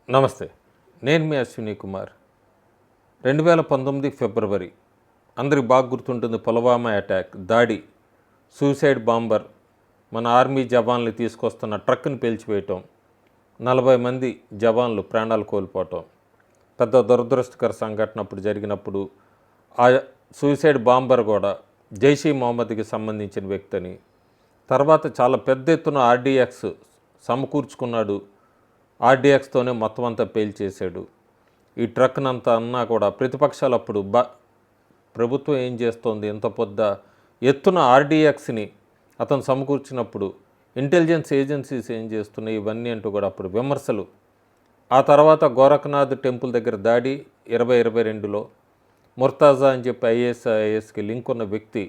నమస్తే. నేను మీ అశ్విని కుమార్. 2019 ఫిబ్రవరి అందరికి బాగా గుర్తుంటుంది. పుల్వామా అటాక్, దాడి, సూసైడ్ బాంబర్ మన ఆర్మీ జవాన్లు తీసుకొస్తున్న ట్రక్ని పేల్చివేయటం, 40 మంది జవాన్లు ప్రాణాలు కోల్పోవటం పెద్ద దురదృష్టకర సంఘటన అప్పుడు జరిగినప్పుడు. ఆ సూసైడ్ బాంబర్ కూడా జైష్ ఈ మొహమ్మద్కి సంబంధించిన వ్యక్తి అని, తర్వాత చాలా పెద్ద ఎత్తున ఆర్డీఎక్స్ సమకూర్చుకున్నాడు, ఆర్డీఎక్స్తోనే మొత్తం అంతా పేల్చేశాడు. ఈ ట్రక్నంతా అన్నా కూడా ప్రతిపక్షాలు అప్పుడు ప్రభుత్వం ఏం చేస్తోంది, ఇంత పెద్ద ఎత్తున ఆర్డీఎక్స్ని అతను సమకూర్చినప్పుడు ఇంటెలిజెన్స్ ఏజెన్సీస్ ఏం చేస్తున్నాయి ఇవన్నీ అంటూ కూడా అప్పుడు విమర్శలు. ఆ తర్వాత గోరఖనాథ్ టెంపుల్ దగ్గర దాడి 2022లో ముర్తాజా అని చెప్పి ఐఏఎస్కి లింక్ ఉన్న వ్యక్తి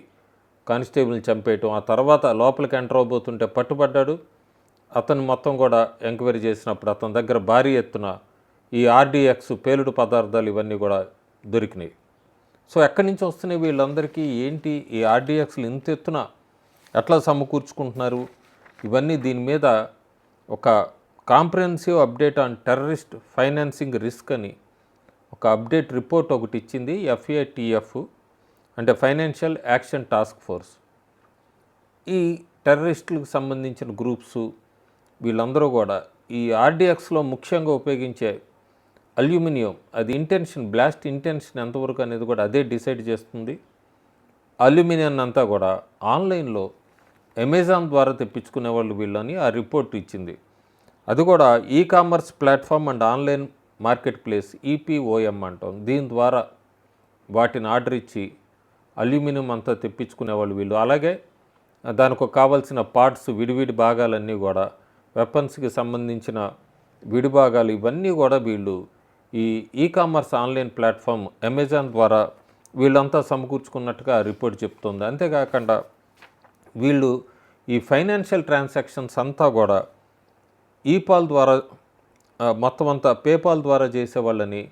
కానిస్టేబుల్ని చంపేయటం, ఆ తర్వాత లోపలికి ఎంటర్ అవబోతుంటే పట్టుబడ్డాడు. అతను మొత్తం కూడా ఎంక్వైరీ చేసినప్పుడు అతని దగ్గర భారీ ఎత్తున ఈ ఆర్డీఎక్స్ పేలుడు పదార్థాలు ఇవన్నీ కూడా దొరికినాయి. సో ఎక్కడి నుంచి వస్తున్నాయి వీళ్ళందరికీ, ఏంటి ఈ ఆర్డీఎక్స్లు ఇంత ఎత్తున ఎట్లా సమకూర్చుకుంటున్నారు ఇవన్నీ, దీని మీద ఒక comprehensive update on terrorist financing risk అని ఒక అప్డేట్ రిపోర్ట్ ఒకటి ఇచ్చింది FATF, అంటే ఫైనాన్షియల్ యాక్షన్ టాస్క్ ఫోర్స్. ఈ టెర్రరిస్టులకు సంబంధించిన గ్రూప్స్ వీళ్ళందరూ కూడా ఈ ఆర్డీఎక్స్లో ముఖ్యంగా ఉపయోగించే అల్యూమినియం, అది ఇంటెన్షన్, బ్లాస్ట్ ఇంటెన్షన్ ఎంతవరకు అనేది కూడా అదే డిసైడ్ చేస్తుంది. అల్యూమినియం అంతా కూడా ఆన్లైన్లో అమెజాన్ ద్వారా తెప్పించుకునే వాళ్ళు వీళ్ళని ఆ రిపోర్ట్ ఇచ్చింది. అది కూడా commerce platform and online market place EPOM అంటాం. దీని ద్వారా వాటిని ఆర్డర్ ఇచ్చి అల్యూమినియం అంతా తెప్పించుకునే వాళ్ళు వీళ్ళు. అలాగే దానికి కావాల్సిన పార్ట్స్, విడివిడి భాగాలన్నీ కూడా, వెపన్స్కి సంబంధించిన విడిభాగాలు ఇవన్నీ కూడా వీళ్ళు కామర్స్ ఆన్లైన్ ప్లాట్ఫామ్ అమెజాన్ ద్వారా వీళ్ళంతా సమకూర్చుకున్నట్టుగా రిపోర్ట్ చెప్తుంది. అంతేకాకుండా వీళ్ళు ఈ ఫైనాన్షియల్ ట్రాన్సాక్షన్స్ అంతా కూడా ఈపాల్ ద్వారా మొత్తం అంతా పేపాల్ ద్వారా చేసేవాళ్ళని,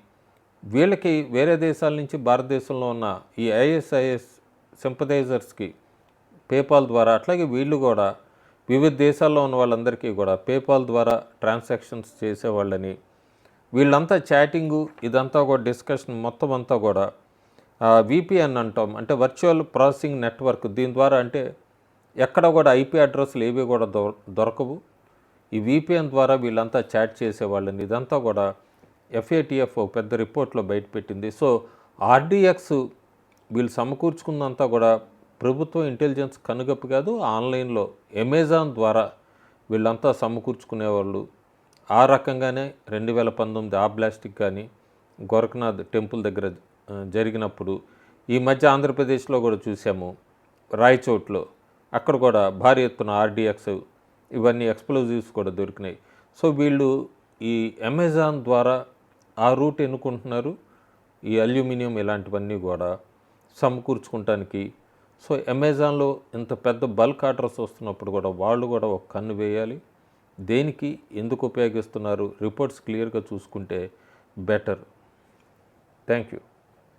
వీళ్ళకి వేరే దేశాల నుంచి భారతదేశంలో ఉన్న ఈ ISIS సింపథైజర్స్కి పేపాల్ ద్వారా, అట్లాగే వీళ్ళు కూడా వివిధ దేశాల్లో ఉన్న వాళ్ళందరికీ కూడా పేపాల్ ద్వారా ట్రాన్సాక్షన్స్ చేసేవాళ్ళని, వీళ్ళంతా చాటింగు ఇదంతా కూడా డిస్కషన్ మొత్తం అంతా కూడా VPN అంటాం, అంటే వర్చువల్ ప్రాసెసింగ్ నెట్వర్క్. దీని ద్వారా అంటే ఎక్కడ కూడా IP అడ్రస్లు ఏవి కూడా దొరకవు. ఈ VPN ద్వారా వీళ్ళంతా చాట్ చేసేవాళ్ళని, ఇదంతా కూడా FATF పెద్ద రిపోర్ట్లో బయటపెట్టింది. సో ఆర్డీఎక్స్ వీళ్ళు సమకూర్చుకున్నంతా కూడా ప్రభుత్వం ఇంటెలిజెన్స్ కనుగొప్పి కాదు, ఆన్లైన్లో అమెజాన్ ద్వారా వీళ్ళంతా సమకూర్చుకునేవాళ్ళు. ఆ రకంగానే 2019 ఆ బ్లాస్టిక్ కానీ గోరఖనాథ్ టెంపుల్ దగ్గర జరిగినప్పుడు, ఈ మధ్య ఆంధ్రప్రదేశ్లో కూడా చూసాము రాయచోట్లో, అక్కడ కూడా భారీ ఎత్తున ఆర్డీఎక్స్ ఇవన్నీ ఎక్స్ప్లోజివ్స్ కూడా దొరికినాయి. సో వీళ్ళు ఈ అమెజాన్ ద్వారా ఆ రూట్ ఎన్నుకుంటున్నారు, ఈ అల్యూమినియం ఇలాంటివన్నీ కూడా సమకూర్చుకుంటానికి. సో అమెజాన్లో ఇంత పెద్ద బల్క్ ఆర్డర్స్ వస్తున్నప్పుడు కూడా వాళ్ళు కూడా ఒక కన్ను వేయాలి. దేనికి ఎందుకు ఉపయోగిస్తున్నారు రిపోర్ట్స్ క్లియర్గా చూసుకుంటే బెటర్. Thank you.